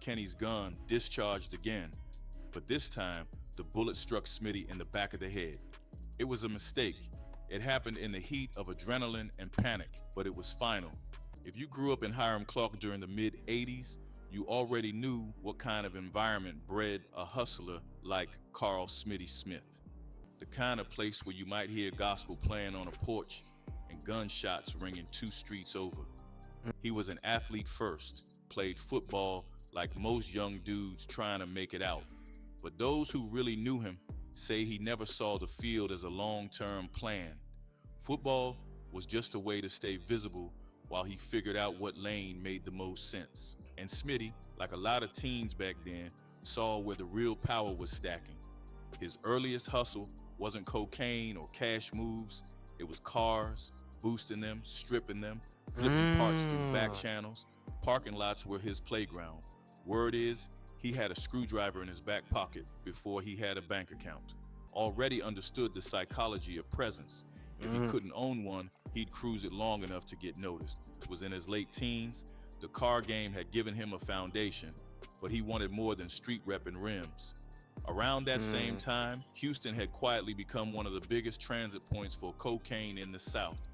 Kenny's gun discharged again, but this time the bullet struck Smitty in the back of the head. It was a mistake. It happened in the heat of adrenaline and panic, but it was final. If you grew up in Hiram Clark during the mid-'80s, you already knew what kind of environment bred a hustler like Carl Smitty Smith. The kind of place where you might hear gospel playing on a porch and gunshots ringing 2 streets over. He was an athlete first, played football like most young dudes trying to make it out. But those who really knew him say he never saw the field as a long-term plan. Football was just a way to stay visible while he figured out what lane made the most sense. And Smitty, like a lot of teens back then, saw where the real power was stacking. His earliest hustle wasn't cocaine or cash moves. It was cars, boosting them, stripping them, flipping parts through back channels. Parking lots were his playground. Word is, he had a screwdriver in his back pocket before he had a bank account. Already understood the psychology of presence. If he couldn't own one, he'd cruise it long enough to get noticed. It was in his late teens. The car game had given him a foundation, but he wanted more than street rep and rims. Around that same time, Houston had quietly become one of the biggest transit points for cocaine in the South.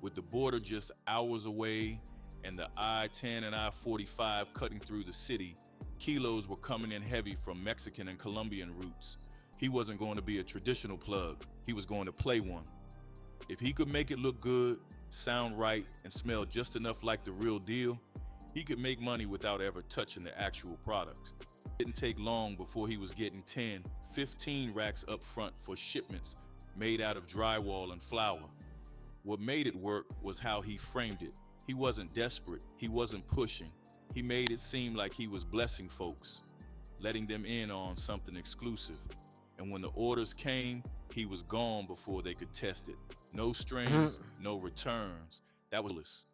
With the border just hours away and the I-10 and I-45 cutting through the city, kilos were coming in heavy from Mexican and Colombian routes. He wasn't going to be a traditional plug. He was going to play one. If he could make it look good, sound right, and smell just enough like the real deal, he could make money without ever touching the actual product. It didn't take long before he was getting 10, 15 racks up front for shipments made out of drywall and flour. What made it work was how he framed it. He wasn't desperate, he wasn't pushing. He made it seem like he was blessing folks, letting them in on something exclusive. And when the orders came, he was gone before they could test it. No strings, no returns. That was.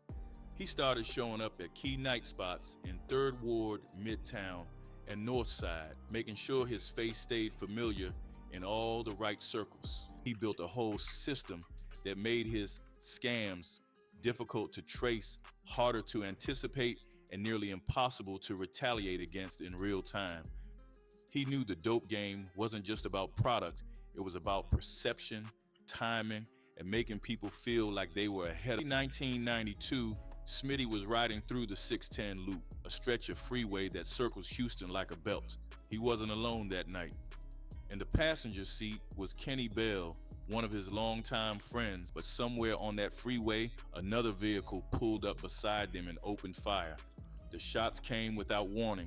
He started showing up at key night spots in 3rd Ward, Midtown, and North Side, making sure his face stayed familiar in all the right circles. He built a whole system that made his scams difficult to trace, harder to anticipate, and nearly impossible to retaliate against in real time. He knew the dope game wasn't just about product, it was about perception, timing, and making people feel like they were ahead. In 1992, Smitty was riding through the 610 loop, a stretch of freeway that circles Houston like a belt. He wasn't alone that night. In the passenger seat was Kenny Bell, one of his longtime friends, but somewhere on that freeway, another vehicle pulled up beside them and opened fire. The shots came without warning.